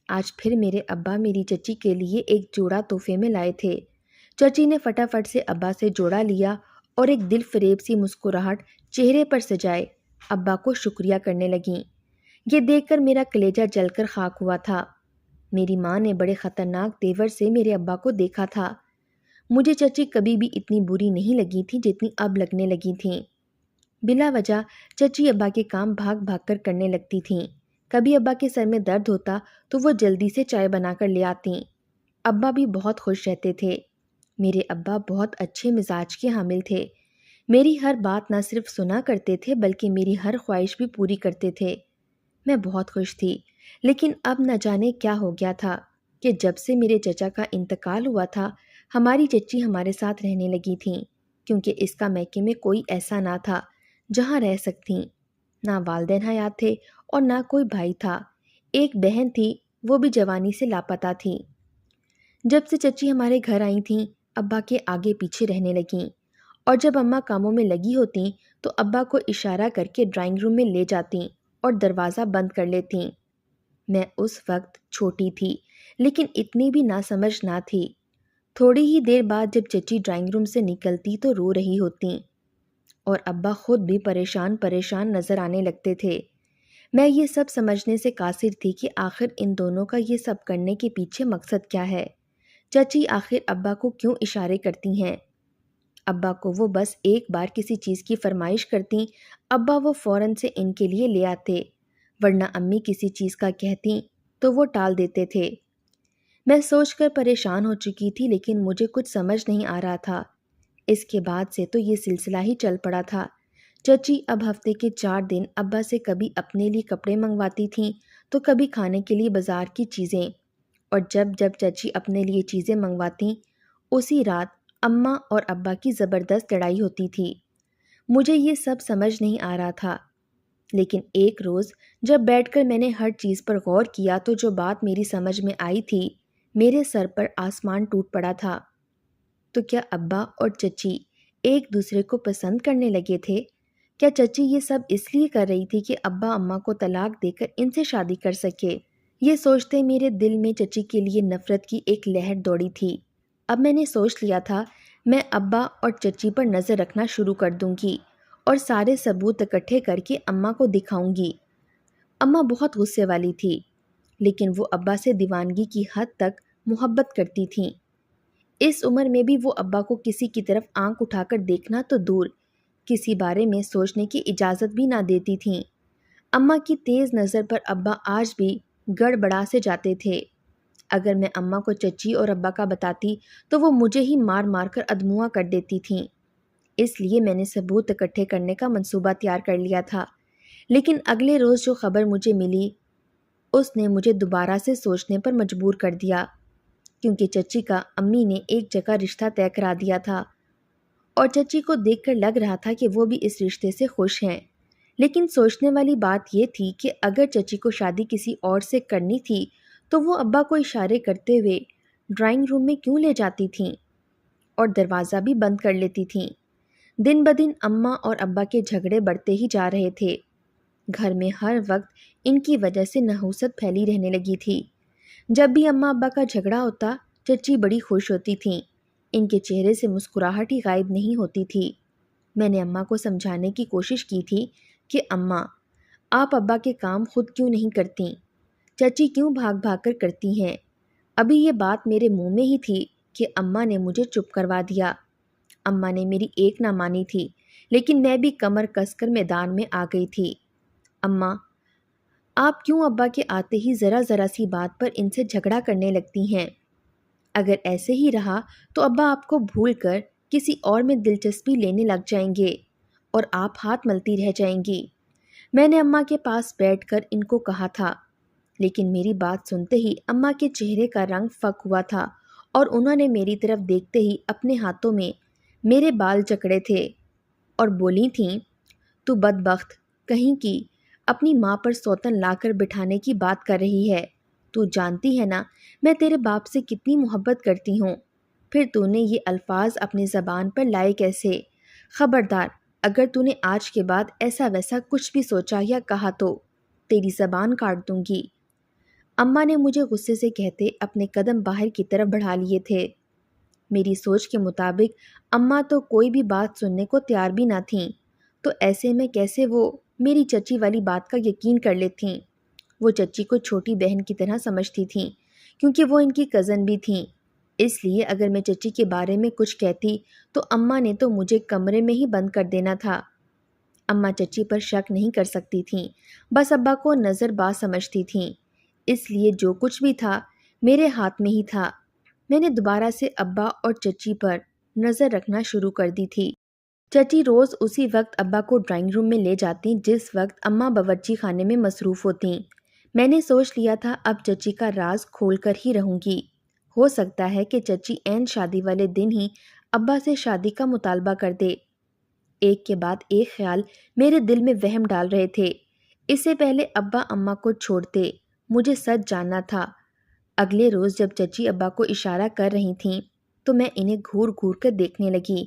آج پھر میرے ابا میری چچی کے لیے ایک جوڑا تحفے میں لائے تھے۔ چچی نے فٹافٹ سے ابا سے جوڑا لیا اور ایک دل فریب سی مسکراہٹ چہرے پر سجائے ابا کو شکریہ کرنے لگیں۔ یہ دیکھ کر میرا کلیجہ جل کر خاک ہوا تھا۔ میری ماں نے بڑے خطرناک تیور سے میرے ابا کو دیکھا تھا۔ مجھے چچی کبھی بھی اتنی بری نہیں لگی تھی جتنی اب لگنے لگی تھیں۔ بلا وجہ چچی ابا کے کام بھاگ بھاگ کر کرنے لگتی تھیں۔ کبھی ابا کے سر میں درد ہوتا تو وہ جلدی سے چائے بنا کر لے آتیں۔ ابا بھی بہت خوش رہتے تھے۔ میرے ابا بہت اچھے مزاج کے حامل تھے۔ میری ہر بات نہ صرف سنا کرتے تھے بلکہ میری ہر خواہش بھی پوری کرتے تھے۔ میں بہت خوش تھی، لیکن اب نہ جانے کیا ہو گیا تھا کہ جب سے میرے چچا کا انتقال ہوا تھا ہماری چچی ہمارے ساتھ رہنے لگی تھیں، کیونکہ اس کا میکے میں کوئی ایسا نہ تھا جہاں رہ سکتیں۔ نہ والدین حیات تھے اور نہ کوئی بھائی تھا۔ ایک بہن تھی، وہ بھی جوانی سے لاپتہ تھی۔ جب سے چچی ہمارے گھر آئی تھیں ابا کے آگے پیچھے رہنے لگیں، اور جب اماں کاموں میں لگی ہوتیں تو ابا کو اشارہ کر کے ڈرائنگ روم میں لے جاتیں اور دروازہ بند کر لیتیں۔ میں اس وقت چھوٹی تھی لیکن اتنی بھی ناسمجھ نہ تھی۔ تھوڑی ہی دیر بعد جب چچی ڈرائنگ روم سے نکلتی تو رو رہی ہوتیں اور ابا خود بھی پریشان پریشان نظر آنے لگتے تھے۔ میں یہ سب سمجھنے سے قاصر تھی کہ آخر ان دونوں کا یہ سب کرنے کے پیچھے مقصد کیا ہے۔ چچی آخر ابا کو کیوں اشارے کرتی ہیں؟ ابا کو وہ بس ایک بار کسی چیز کی فرمائش کرتیں، ابا وہ فوراً سے ان کے لیے لے آتے، ورنہ امی کسی چیز کا کہتیں تو وہ ٹال دیتے تھے۔ میں سوچ کر پریشان ہو چکی تھی لیکن مجھے کچھ سمجھ نہیں آ رہا تھا۔ اس کے بعد سے تو یہ سلسلہ ہی چل پڑا تھا۔ چچی اب ہفتے کے 4 دن ابا سے کبھی اپنے لیے کپڑے منگواتی تھیں تو کبھی کھانے کے لیے بازار کی چیزیں، اور جب جب چچی اپنے لیے چیزیں منگواتیں اسی رات اماں اور ابا کی زبردست لڑائی ہوتی تھی۔ مجھے یہ سب سمجھ نہیں آ رہا تھا، لیکن ایک روز جب بیٹھ کر میں نے ہر چیز پر غور کیا تو جو بات میری سمجھ میں آئی تھی، میرے سر پر آسمان ٹوٹ پڑا تھا۔ تو کیا ابا اور چچی ایک دوسرے کو پسند کرنے لگے تھے؟ کیا چچی یہ سب اس لیے کر رہی تھی کہ ابا اماں کو طلاق دے کر ان سے شادی کر سکے؟ یہ سوچتے میرے دل میں چچی کے لیے نفرت کی ایک لہر دوڑی تھی۔ اب میں نے سوچ لیا تھا میں ابا اور چچی پر نظر رکھنا شروع کر دوں گی اور سارے ثبوت اکٹھے کر کے اماں کو دکھاؤں گی۔ اماں بہت غصے والی تھی، لیکن وہ ابا سے دیوانگی کی حد تک محبت کرتی تھیں۔ اس عمر میں بھی وہ ابا کو کسی کی طرف آنکھ اٹھا کر دیکھنا تو دور، کسی بارے میں سوچنے کی اجازت بھی نہ دیتی تھیں۔ اماں کی تیز نظر پر ابا آج بھی گڑبڑا سے جاتے تھے۔ اگر میں اماں کو چچی اور ابا کا بتاتی تو وہ مجھے ہی مار مار کر ادموا کر دیتی تھیں۔ اس لیے میں نے ثبوت اکٹھے کرنے کا منصوبہ تیار کر لیا تھا، لیکن اگلے روز جو خبر مجھے ملی اس نے مجھے دوبارہ سے سوچنے پر مجبور کر دیا، کیونکہ چچی کا امی نے ایک جگہ رشتہ طے کرا دیا تھا اور چچی کو دیکھ کر لگ رہا تھا کہ وہ بھی اس رشتے سے خوش ہیں۔ لیکن سوچنے والی بات یہ تھی کہ اگر چچی کو شادی کسی اور سے کرنی تھی تو وہ ابا کو اشارے کرتے ہوئے ڈرائنگ روم میں کیوں لے جاتی تھیں اور دروازہ بھی بند کر لیتی تھیں؟ دن بدن اماں اور ابا کے جھگڑے بڑھتے ہی جا رہے تھے۔ گھر میں ہر وقت ان کی وجہ سے نحوست پھیلی رہنے لگی تھی۔ جب بھی اماں ابا کا جھگڑا ہوتا چچی بڑی خوش ہوتی تھیں، ان کے چہرے سے مسکراہٹ ہی غائب نہیں ہوتی تھی۔ میں نے اماں کو سمجھانے کی کوشش کی تھی کہ اماں، آپ ابا کے کام خود کیوں نہیں کرتیں؟ چچی کیوں بھاگ بھاگ کر کرتی ہیں؟ ابھی یہ بات میرے منہ میں ہی تھی کہ اماں نے مجھے چپ کروا دیا۔ اماں نے میری ایک نہ مانی تھی، لیکن میں بھی کمر کس کر میدان میں آ گئی تھی۔ اماں، آپ کیوں ابا کے آتے ہی ذرا ذرا سی بات پر ان سے جھگڑا کرنے لگتی ہیں؟ اگر ایسے ہی رہا تو ابا آپ کو بھول کر کسی اور میں دلچسپی لینے لگ جائیں گے اور آپ ہاتھ ملتی رہ جائیں گی۔ میں نے اماں کے پاس بیٹھ کر ان کو کہا تھا، لیکن میری بات سنتے ہی اماں کے چہرے کا رنگ فک ہوا تھا اور انہوں نے میری طرف دیکھتے ہی اپنے ہاتھوں میں میرے بال جکڑے تھے اور بولی تھیں، تو بدبخت کہیں کی اپنی ماں پر سوتن لا کر بٹھانے کی بات کر رہی ہے۔ تو جانتی ہے نا میں تیرے باپ سے کتنی محبت کرتی ہوں، پھر تو نے یہ الفاظ اپنی زبان پر لائے کیسے؟ خبردار، اگر تو نے آج کے بعد ایسا ویسا کچھ بھی سوچا یا کہا تو تیری زبان کاٹ دوں گی۔ اماں نے مجھے غصے سے کہتے اپنے قدم باہر کی طرف بڑھا لیے تھے۔ میری سوچ کے مطابق اماں تو کوئی بھی بات سننے کو تیار بھی نہ تھیں، تو ایسے میں کیسے وہ میری چچی والی بات کا یقین کر لیتیں؟ وہ چچی کو چھوٹی بہن کی طرح سمجھتی تھیں، کیونکہ وہ ان کی کزن بھی تھیں۔ اس لیے اگر میں چچی کے بارے میں کچھ کہتی تو اماں نے تو مجھے کمرے میں ہی بند کر دینا تھا۔ اماں چچی پر شک نہیں کر سکتی تھیں، بس ابا کو نظر باز سمجھتی تھیں، اس لیے جو کچھ بھی تھا میرے ہاتھ میں ہی تھا۔ میں نے دوبارہ سے ابا اور چچی پر نظر رکھنا شروع کر دی تھی۔ چچی روز اسی وقت ابا کو ڈرائنگ روم میں لے جاتی جس وقت اماں باورچی خانے میں مصروف ہوتیں۔ میں نے سوچ لیا تھا اب چچی کا راز کھول کر ہی رہوں گی۔ ہو سکتا ہے کہ چچی عین شادی والے دن ہی ابا سے شادی کا مطالبہ کر دے۔ ایک کے بعد ایک خیال میرے دل میں وہم ڈال رہے تھے۔ اس سے پہلے ابا اماں کو چھوڑتے مجھے سچ جاننا تھا۔ اگلے روز جب چچی ابا کو اشارہ کر رہی تھیں تو میں انہیں گھور گھور کر دیکھنے لگی۔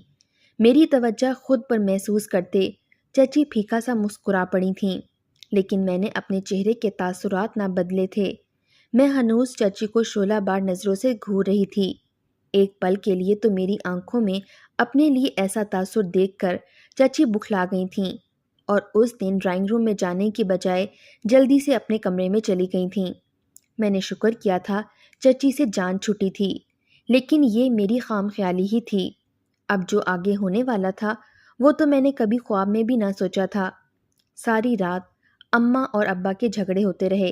میری توجہ خود پر محسوس کرتے چچی پھیکا سا مسکرا پڑی تھیں، لیکن میں نے اپنے چہرے کے تاثرات نہ بدلے تھے۔ میں ہنوز چچی کو شعلہ بار نظروں سے گھور رہی تھی۔ ایک پل کے لیے تو میری آنکھوں میں اپنے لیے ایسا تاثر دیکھ کر چچی بکھلا گئی تھیں اور اس دن ڈرائنگ روم میں جانے کی بجائے جلدی سے اپنے کمرے میں چلی گئی تھیں۔ میں نے شکر کیا تھا چچی سے جان چھٹی تھی، لیکن یہ میری خام خیالی ہی تھی۔ اب جو آگے ہونے والا تھا وہ تو میں نے کبھی خواب میں بھی نہ سوچا تھا۔ ساری رات اماں اور ابا کے جھگڑے ہوتے رہے۔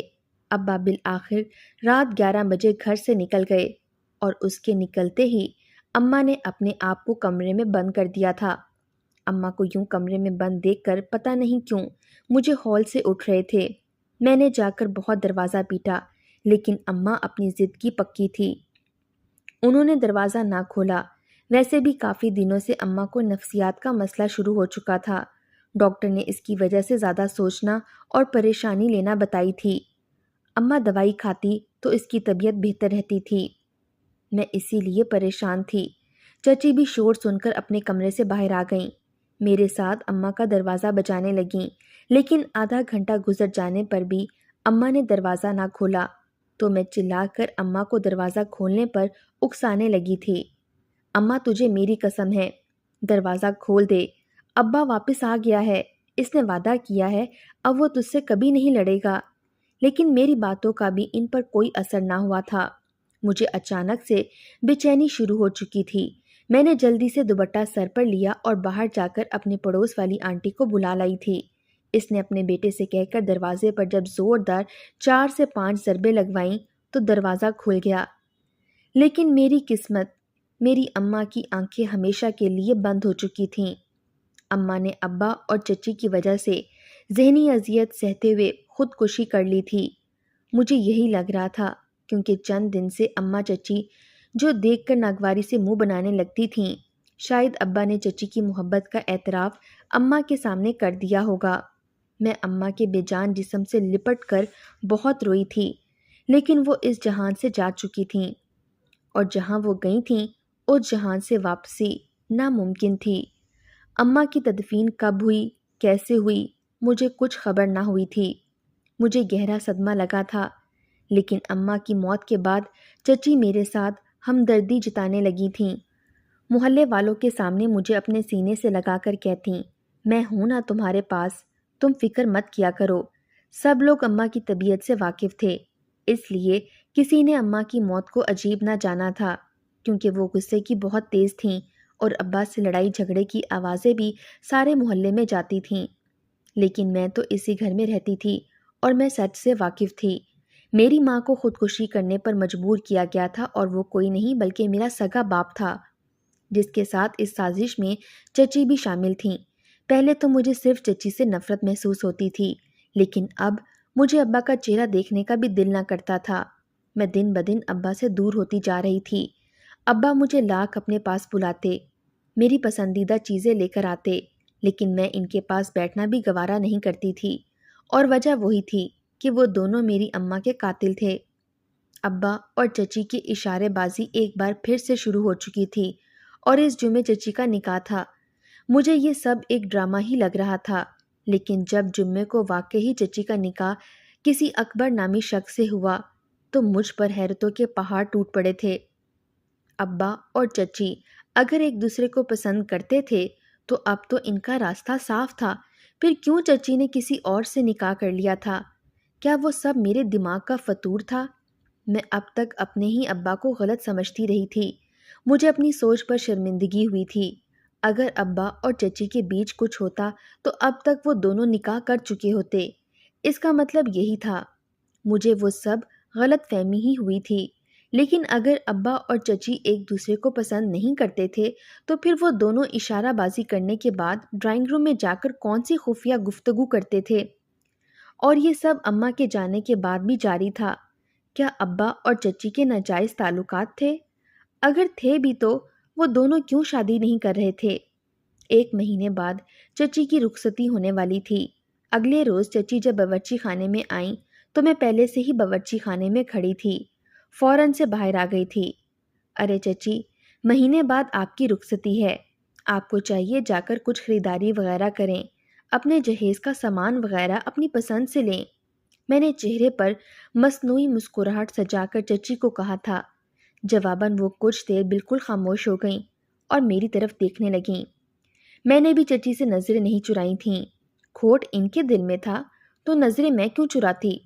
ابا بالآخر رات 11 بجے گھر سے نکل گئے اور اس کے نکلتے ہی اماں نے اپنے آپ کو کمرے میں بند کر دیا تھا۔ اماں کو یوں کمرے میں بند دیکھ کر پتہ نہیں کیوں مجھے ہول سے اٹھ رہے تھے۔ میں نے جا کر بہت دروازہ پیٹا، لیکن اماں اپنی ضد کی پکی تھی۔ انہوں نے دروازہ نہ کھولا۔ ویسے بھی کافی دنوں سے اماں کو نفسیات کا مسئلہ شروع ہو چکا تھا۔ ڈاکٹر نے اس کی وجہ سے زیادہ سوچنا اور پریشانی لینا بتائی تھی۔ اماں دوائی کھاتی تو اس کی طبیعت بہتر رہتی تھی۔ میں اسی لیے پریشان تھی۔ چچی بھی شور سن کر اپنے کمرے سے باہر آ گئیں۔ میرے ساتھ اماں کا دروازہ بجانے لگیں، لیکن آدھا گھنٹہ گزر جانے پر بھی اماں نے دروازہ نہ کھولا تو میں چلا کر اماں کو دروازہ کھولنے پر اکسانے لگی تھی۔ اماں تجھے میری قسم ہے، دروازہ کھول دے، ابا واپس آ گیا ہے، اس نے وعدہ کیا ہے اب وہ تجھ سے کبھی نہیں لڑے گا۔ لیکن میری باتوں کا بھی ان پر کوئی اثر نہ ہوا تھا۔ مجھے اچانک سے بے چینی شروع ہو چکی تھی۔ میں نے جلدی سے دوپٹہ سر پر لیا اور باہر جا کر اپنے پڑوس والی آنٹی کو بلا لائی تھی۔ اس نے اپنے بیٹے سے کہہ کر دروازے پر جب زوردار 4 سے 5 ضربیں لگوائیں تو دروازہ کھل گیا۔ لیکن میری قسمت، میری اماں کی آنکھیں ہمیشہ کے لیے بند ہو چکی تھیں۔ اماں نے ابا اور چچی کی وجہ سے ذہنی اذیت سہتے ہوئے خودکشی کر لی تھی۔ مجھے یہی لگ رہا تھا، کیونکہ چند دن سے اماں چچی جو دیکھ کر ناگواری سے منہ بنانے لگتی تھیں، شاید ابا نے چچی کی محبت کا اعتراف اماں کے سامنے کر دیا ہوگا۔ میں اماں کے بے جان جسم سے لپٹ کر بہت روئی تھی، لیکن وہ اس جہان سے جا چکی تھیں، اور جہاں وہ گئی تھیں اس جہان سے واپسی ناممکن تھی۔ اماں کی تدفین کب ہوئی، کیسے ہوئی، مجھے کچھ خبر نہ ہوئی تھی۔ مجھے گہرا صدمہ لگا تھا، لیکن اماں کی موت کے بعد چچی میرے ساتھ ہمدردی جتانے لگی تھیں۔ محلے والوں کے سامنے مجھے اپنے سینے سے لگا کر کہتیں، میں ہوں نا تمہارے پاس، تم فکر مت کیا کرو۔ سب لوگ اماں کی طبیعت سے واقف تھے، اس لیے کسی نے اماں کی موت کو عجیب نہ جانا تھا، کیونکہ وہ غصے کی بہت تیز تھیں اور ابا سے لڑائی جھگڑے کی آوازیں بھی سارے محلے میں جاتی تھیں۔ لیکن میں تو اسی گھر میں رہتی تھی اور میں سچ سے واقف تھی۔ میری ماں کو خودکشی کرنے پر مجبور کیا گیا تھا، اور وہ کوئی نہیں بلکہ میرا سگا باپ تھا، جس کے ساتھ اس سازش میں چچی بھی شامل تھیں۔ پہلے تو مجھے صرف چچی سے نفرت محسوس ہوتی تھی، لیکن اب مجھے ابا کا چہرہ دیکھنے کا بھی دل نہ کرتا تھا۔ میں دن بدن ابا سے دور ہوتی جا رہی تھی۔ ابا مجھے لاکھ اپنے پاس بلاتے، میری پسندیدہ چیزیں لے کر آتے، لیکن میں ان کے پاس بیٹھنا بھی گوارا نہیں کرتی تھی، اور وجہ وہی تھی کہ وہ دونوں میری اماں کے قاتل تھے۔ ابا اور چچی کی اشارے بازی ایک بار پھر سے شروع ہو چکی تھی، اور اس جمعے چچی کا نکاح تھا۔ مجھے یہ سب ایک ڈرامہ ہی لگ رہا تھا، لیکن جب جمعے کو واقعی چچی کا نکاح کسی اکبر نامی شخص سے ہوا تو مجھ پر حیرتوں کے پہاڑ ٹوٹ پڑے تھے۔ ابا اور چچی اگر ایک دوسرے کو پسند کرتے تھے تو اب تو ان کا راستہ صاف تھا، پھر کیوں چچی نے کسی اور سے نکاح کر لیا تھا؟ کیا وہ سب میرے دماغ کا فطور تھا؟ میں اب تک اپنے ہی ابا کو غلط سمجھتی رہی تھی۔ مجھے اپنی سوچ پر شرمندگی ہوئی تھی۔ اگر ابا اور چچی کے بیچ کچھ ہوتا تو اب تک وہ دونوں نکاح کر چکے ہوتے۔ اس کا مطلب یہی تھا۔ مجھے وہ سب غلط فہمی ہی ہوئی تھی۔ لیکن اگر ابا اور چچی ایک دوسرے کو پسند نہیں کرتے تھے تو پھر وہ دونوں اشارہ بازی کرنے کے بعد ڈرائنگ روم میں جا کر کون سی خفیہ گفتگو کرتے تھے؟ اور یہ سب اماں کے جانے کے بعد بھی جاری تھا۔ کیا ابا اور چچی کے ناجائز تعلقات تھے؟ اگر تھے بھی تو وہ دونوں کیوں شادی نہیں کر رہے تھے؟ 1 مہینے بعد چچی کی رخصتی ہونے والی تھی۔ اگلے روز چچی جب باورچی خانے میں آئیں تو میں پہلے سے ہی باورچی خانے میں کھڑی تھی۔ فوراً سے باہر آ گئی تھی۔ ارے چچی، مہینے بعد آپ کی رخصتی ہے، آپ کو چاہیے جا کر کچھ خریداری وغیرہ کریں، اپنے جہیز کا سامان وغیرہ اپنی پسند سے لیں۔ میں نے چہرے پر مصنوعی مسکراہٹ سجا کر چچی کو کہا تھا۔ جواباً وہ کچھ دیر بالکل خاموش ہو گئیں اور میری طرف دیکھنے لگیں۔ میں نے بھی چچی سے نظریں نہیں چرائی تھیں۔ کھوٹ ان کے دل میں تھا تو نظریں میں کیوں چراتی؟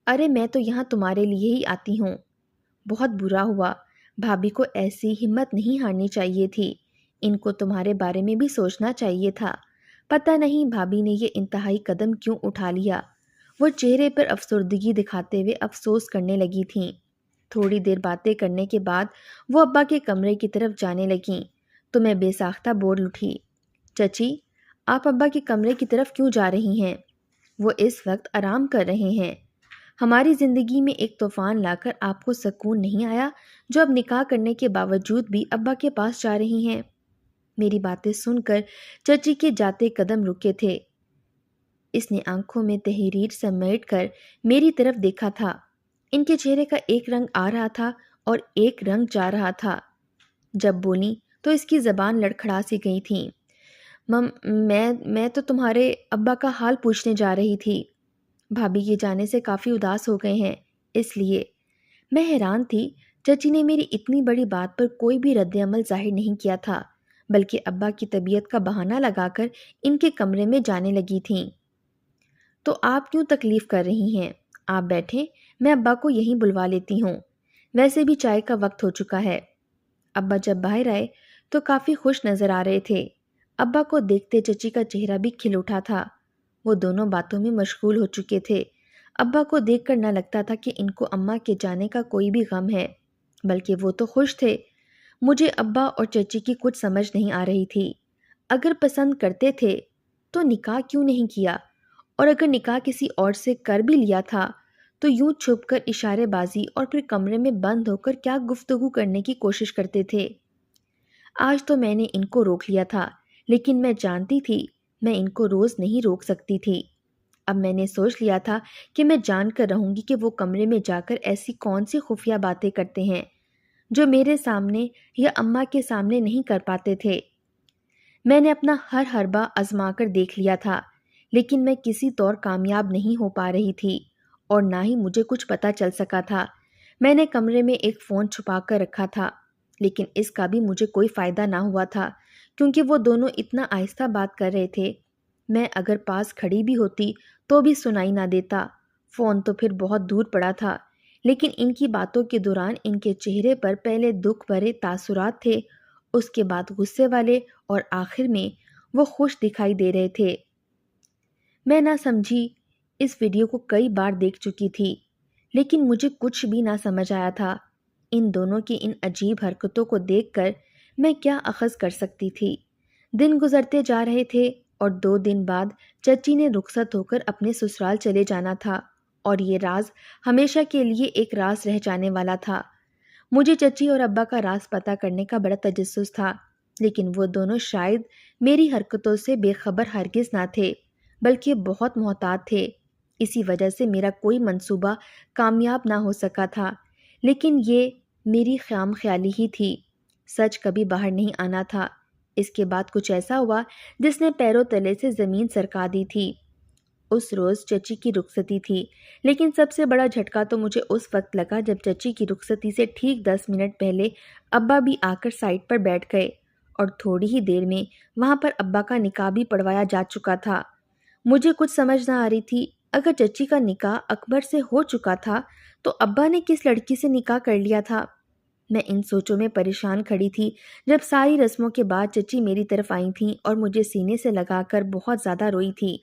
ارے میں تو یہاں تمہارے لیے ہی آتی ہوں۔ بہت برا ہوا، بھابھی کو ایسی ہمت نہیں ہارنی چاہیے تھی۔ ان کو تمہارے بارے میں بھی سوچنا چاہیے تھا۔ پتہ نہیں بھابھی نے یہ انتہائی قدم کیوں اٹھا لیا۔ وہ چہرے پر افسردگی دکھاتے ہوئے افسوس کرنے لگی تھیں۔ تھوڑی دیر باتیں کرنے کے بعد وہ ابا کے کمرے کی طرف جانے لگیں تو میں بے ساختہ بول اٹھی، چچی، آپ ابا کے کمرے کی طرف کیوں جا رہی ہیں؟ وہ اس وقت آرام کر رہے ہیں۔ ہماری زندگی میں ایک طوفان لا کر آپ کو سکون نہیں آیا جو اب نکاح کرنے کے باوجود بھی ابا کے پاس جا رہی ہیں؟ میری باتیں سن کر چچی کے جاتے قدم رکے تھے۔ اس نے آنکھوں میں تحریر سمیٹ کر میری طرف دیکھا تھا۔ ان کے چہرے کا ایک رنگ آ رہا تھا اور ایک رنگ جا رہا تھا۔ جب بولی تو اس کی زبان لڑکھڑا سی گئی تھی۔ میں تو تمہارے ابا کا حال پوچھنے جا رہی تھی۔ بھابھی کے جانے سے کافی اداس ہو گئے ہیں، اس لیے۔ میں حیران تھی، چچی نے میری اتنی بڑی بات پر کوئی بھی رد عمل ظاہر نہیں کیا تھا، بلکہ ابا کی طبیعت کا بہانہ لگا کر ان کے کمرے میں جانے لگی تھیں۔ تو آپ کیوں تکلیف کر رہی ہیں؟ آپ بیٹھیں، میں ابا کو یہیں بلوا لیتی ہوں، ویسے بھی چائے کا وقت ہو چکا ہے۔ ابا جب باہر آئے تو کافی خوش نظر آ رہے تھے۔ ابا کو دیکھتے چچی کا چہرہ بھی کھل اٹھا تھا۔ وہ دونوں باتوں میں مشغول ہو چکے تھے۔ ابا کو دیکھ کر نہ لگتا تھا کہ ان کو اماں کے جانے کا کوئی بھی غم ہے، بلکہ وہ تو خوش تھے۔ مجھے ابا اور چچی کی کچھ سمجھ نہیں آ رہی تھی۔ اگر پسند کرتے تھے تو نکاح کیوں نہیں کیا؟ اور اگر نکاح کسی اور سے کر بھی لیا تھا تو یوں چھپ کر اشارے بازی اور پھر کمرے میں بند ہو کر کیا گفتگو کرنے کی کوشش کرتے تھے؟ آج تو میں نے ان کو روک لیا تھا، لیکن میں جانتی تھی میں ان کو روز نہیں روک سکتی تھی۔ اب میں نے سوچ لیا تھا کہ میں جان کر رہوں گی کہ وہ کمرے میں جا کر ایسی کون سی خفیہ باتیں کرتے ہیں جو میرے سامنے یا اماں کے سامنے نہیں کر پاتے تھے۔ میں نے اپنا ہر حربہ آزما کر دیکھ لیا تھا، لیکن میں کسی طور کامیاب نہیں ہو پا رہی تھی اور نہ ہی مجھے کچھ پتہ چل سکا تھا۔ میں نے کمرے میں ایک فون چھپا کر رکھا تھا، لیکن اس کا بھی مجھے کوئی فائدہ نہ ہوا تھا کیونکہ وہ دونوں اتنا آہستہ بات کر رہے تھے۔ میں اگر پاس کھڑی بھی ہوتی تو بھی سنائی نہ دیتا۔ فون تو پھر بہت دور پڑا تھا، لیکن ان کی باتوں کے دوران ان کے چہرے پر پہلے دکھ بھرے تاثرات تھے، اس کے بعد غصے والے اور آخر میں وہ خوش دکھائی دے رہے تھے۔ میں نہ سمجھی اس ویڈیو کو کئی بار دیکھ چکی تھی، لیکن مجھے کچھ بھی نہ سمجھ آیا تھا۔ ان دونوں کی ان عجیب حرکتوں کو دیکھ کر میں کیا اخذ کر سکتی تھی؟ دن گزرتے جا رہے تھے اور 2 دن بعد چچی نے رخصت ہو کر اپنے سسرال چلے جانا تھا اور یہ راز ہمیشہ کے لیے ایک راز رہ جانے والا تھا۔ مجھے چچی اور ابا کا راز پتہ کرنے کا بڑا تجسس تھا، لیکن وہ دونوں شاید میری حرکتوں سے بے خبر ہرگز نہ تھے، بلکہ بہت محتاط تھے۔ اسی وجہ سے میرا کوئی منصوبہ کامیاب نہ ہو سکا تھا، لیکن یہ میری خام خیالی ہی تھی، سچ کبھی باہر نہیں آنا تھا۔ اس کے بعد کچھ ایسا ہوا جس نے پیروں تلے سے زمین سرکا دی تھی۔ اس روز چچی کی رخصتی تھی، لیکن سب سے بڑا جھٹکا تو مجھے اس وقت لگا جب چچی کی رخصتی سے ٹھیک 10 منٹ پہلے ابا بھی آ کر سائٹ پر بیٹھ گئے اور تھوڑی ہی دیر میں وہاں پر ابا کا نکاح بھی پڑھوایا جا چکا تھا۔ مجھے کچھ سمجھ نہ آ رہی تھی، اگر چچی کا نکاح اکبر سے ہو چکا تھا تو ابا نے کس لڑکی سے نکاح کر لیا تھا؟ میں ان سوچوں میں پریشان کھڑی تھی جب ساری رسموں کے بعد چچی میری طرف آئی تھیں اور مجھے سینے سے لگا کر بہت زیادہ روئی تھی۔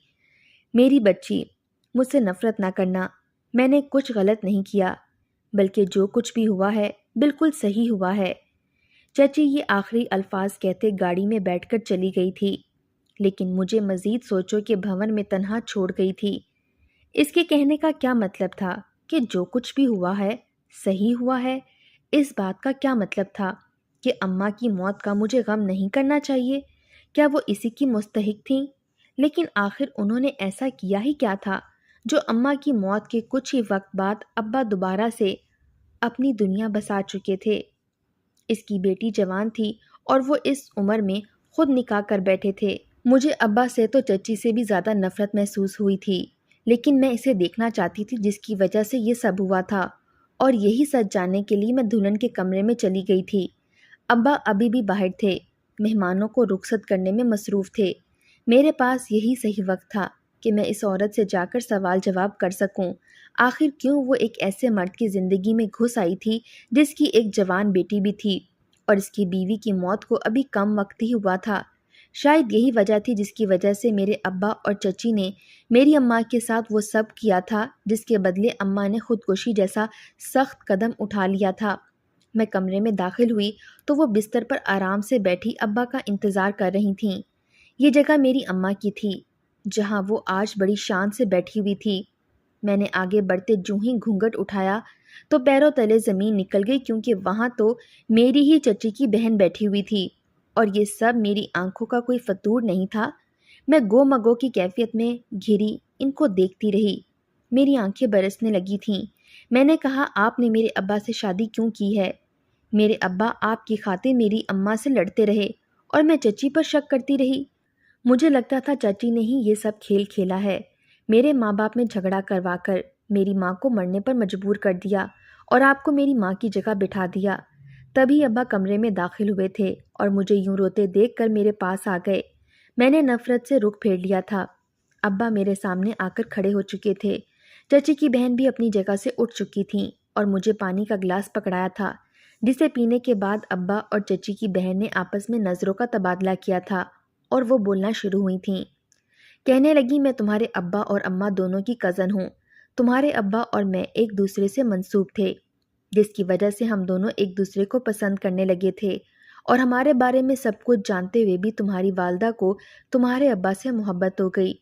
میری بچی، مجھ سے نفرت نہ کرنا، میں نے کچھ غلط نہیں کیا، بلکہ جو کچھ بھی ہوا ہے بالکل صحیح ہوا ہے۔ چچی یہ آخری الفاظ کہتے گاڑی میں بیٹھ کر چلی گئی تھی، لیکن مجھے مزید سوچوں کے بھنور میں تنہا چھوڑ گئی تھی۔ اس کے کہنے کا کیا مطلب تھا کہ جو کچھ بھی ہوا ہے صحیح ہوا ہے؟ اس بات کا کیا مطلب تھا کہ اماں کی موت کا مجھے غم نہیں کرنا چاہیے؟ کیا وہ اسی کی مستحق تھیں؟ لیکن آخر انہوں نے ایسا کیا ہی کیا تھا جو اماں کی موت کے کچھ ہی وقت بعد ابا دوبارہ سے اپنی دنیا بسا چکے تھے؟ اس کی بیٹی جوان تھی اور وہ اس عمر میں خود نکاح کر بیٹھے تھے۔ مجھے ابا سے تو چچی سے بھی زیادہ نفرت محسوس ہوئی تھی، لیکن میں اسے دیکھنا چاہتی تھی جس کی وجہ سے یہ سب ہوا تھا، اور یہی سچ جاننے کے لیے میں دلہن کے کمرے میں چلی گئی تھی۔ ابا ابھی بھی باہر تھے، مہمانوں کو رخصت کرنے میں مصروف تھے۔ میرے پاس یہی صحیح وقت تھا کہ میں اس عورت سے جا کر سوال جواب کر سکوں، آخر کیوں وہ ایک ایسے مرد کی زندگی میں گھس آئی تھی جس کی ایک جوان بیٹی بھی تھی اور اس کی بیوی کی موت کو ابھی کم وقت ہی ہوا تھا۔ شاید یہی وجہ تھی جس کی وجہ سے میرے ابا اور چچی نے میری اماں کے ساتھ وہ سب کیا تھا جس کے بدلے اماں نے خودکشی جیسا سخت قدم اٹھا لیا تھا۔ میں کمرے میں داخل ہوئی تو وہ بستر پر آرام سے بیٹھی ابا کا انتظار کر رہی تھیں۔ یہ جگہ میری اماں کی تھی جہاں وہ آج بڑی شان سے بیٹھی ہوئی تھی۔ میں نے آگے بڑھتے جوں ہی گھونگھٹ اٹھایا تو پیروں تلے زمین نکل گئی، کیونکہ وہاں تو میری ہی چچی کی بہن بیٹھی ہوئی تھی اور یہ سب میری آنکھوں کا کوئی فطور نہیں تھا۔ میں گو مگو کی کیفیت میں گھری ان کو دیکھتی رہی، میری آنکھیں برسنے لگی تھیں۔ میں نے کہا، آپ نے میرے ابا سے شادی کیوں کی ہے؟ میرے ابا آپ کی خاطر میری اماں سے لڑتے رہے اور میں چچی پر شک کرتی رہی۔ مجھے لگتا تھا چچی نے ہی یہ سب کھیل کھیلا ہے، میرے ماں باپ میں جھگڑا کروا کر میری ماں کو مرنے پر مجبور کر دیا اور آپ کو میری ماں کی جگہ بٹھا دیا۔ تبھی ابا کمرے میں داخل ہوئے تھے اور مجھے یوں روتے دیکھ کر میرے پاس آ گئے۔ میں نے نفرت سے رخ پھیر لیا تھا۔ ابا میرے سامنے آ کر کھڑے ہو چکے تھے، چچی کی بہن بھی اپنی جگہ سے اٹھ چکی تھیں اور مجھے پانی کا گلاس پکڑایا تھا جسے پینے کے بعد ابا اور چچی کی بہن نے آپس میں نظروں کا تبادلہ کیا تھا اور وہ بولنا شروع ہوئی تھیں۔ کہنے لگی، میں تمہارے ابا اور اماں دونوں کی کزن ہوں۔ تمہارے ابا اور میں ایک دوسرے سے منسوب تھے، جس کی وجہ سے ہم دونوں ایک دوسرے کو پسند کرنے لگے تھے، اور ہمارے بارے میں سب کچھ جانتے ہوئے بھی تمہاری والدہ کو تمہارے ابا سے محبت ہو گئی،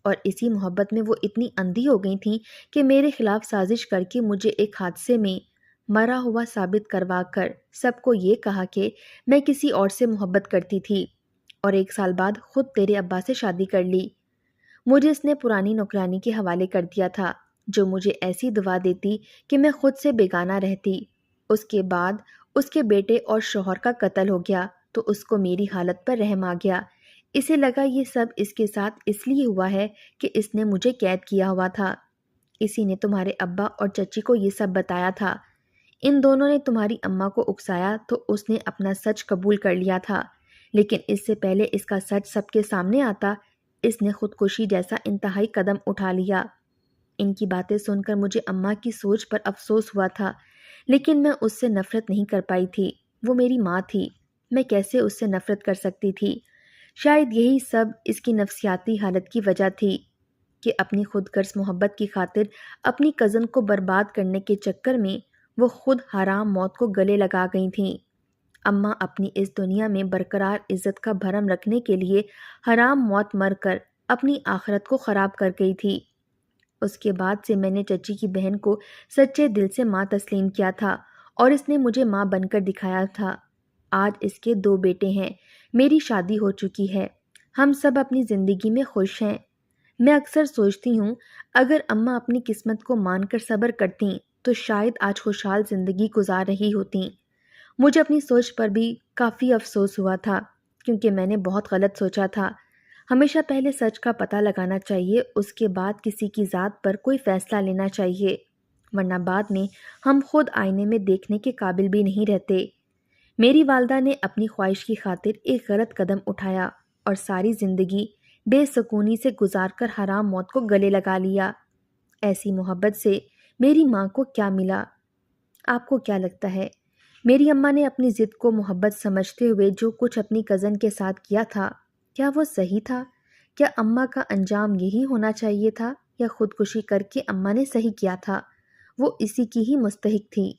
اور اسی محبت میں وہ اتنی اندھی ہو گئی تھیں کہ میرے خلاف سازش کر کے مجھے ایک حادثے میں مرا ہوا ثابت کروا کر سب کو یہ کہا کہ میں کسی اور سے محبت کرتی تھی، اور 1 سال بعد خود تیرے ابا سے شادی کر لی۔ مجھے اس نے پرانی نوکرانی کے حوالے کر دیا تھا جو مجھے ایسی دعا دیتی کہ میں خود سے بیگانہ رہتی۔ اس کے بعد اس کے بیٹے اور شوہر کا قتل ہو گیا تو اس کو میری حالت پر رحم آ گیا۔ اسے لگا یہ سب اس کے ساتھ اس لیے ہوا ہے کہ اس نے مجھے قید کیا ہوا تھا۔ اسی نے تمہارے ابا اور چچی کو یہ سب بتایا تھا۔ ان دونوں نے تمہاری اماں کو اکسایا تو اس نے اپنا سچ قبول کر لیا تھا، لیکن اس سے پہلے اس کا سچ سب کے سامنے آتا اس نے خودکشی جیسا انتہائی قدم اٹھا لیا۔ ان کی باتیں سن کر مجھے اماں کی سوچ پر افسوس ہوا تھا، لیکن میں اس سے نفرت نہیں کر پائی تھی۔ وہ میری ماں تھی، میں کیسے اس سے نفرت کر سکتی تھی؟ شاید یہی سب اس کی نفسیاتی حالت کی وجہ تھی کہ اپنی خود غرض محبت کی خاطر اپنی کزن کو برباد کرنے کے چکر میں وہ خود حرام موت کو گلے لگا گئی تھیں۔ اماں اپنی اس دنیا میں برقرار عزت کا بھرم رکھنے کے لیے حرام موت مر کر اپنی آخرت کو خراب کر گئی تھی۔ اس کے بعد سے میں نے چچی کی بہن کو سچے دل سے ماں تسلیم کیا تھا اور اس نے مجھے ماں بن کر دکھایا تھا۔ آج اس کے 2 بیٹے ہیں، میری شادی ہو چکی ہے، ہم سب اپنی زندگی میں خوش ہیں۔ میں اکثر سوچتی ہوں اگر اماں اپنی قسمت کو مان کر صبر کرتیں تو شاید آج خوشحال زندگی گزار رہی ہوتیں۔ مجھے اپنی سوچ پر بھی کافی افسوس ہوا تھا کیونکہ میں نے بہت غلط سوچا تھا۔ ہمیشہ پہلے سچ کا پتہ لگانا چاہیے، اس کے بعد کسی کی ذات پر کوئی فیصلہ لینا چاہیے، ورنہ بعد میں ہم خود آئینے میں دیکھنے کے قابل بھی نہیں رہتے۔ میری والدہ نے اپنی خواہش کی خاطر ایک غلط قدم اٹھایا اور ساری زندگی بے سکونی سے گزار کر حرام موت کو گلے لگا لیا۔ ایسی محبت سے میری ماں کو کیا ملا؟ آپ کو کیا لگتا ہے، میری اماں نے اپنی ضد کو محبت سمجھتے ہوئے جو کچھ اپنی کزن کے ساتھ کیا تھا، کیا وہ صحیح تھا؟ کیا اماں کا انجام یہی ہونا چاہیے تھا، یا خودکشی کر کے اماں نے صحیح کیا تھا؟ وہ اسی کی ہی مستحق تھی۔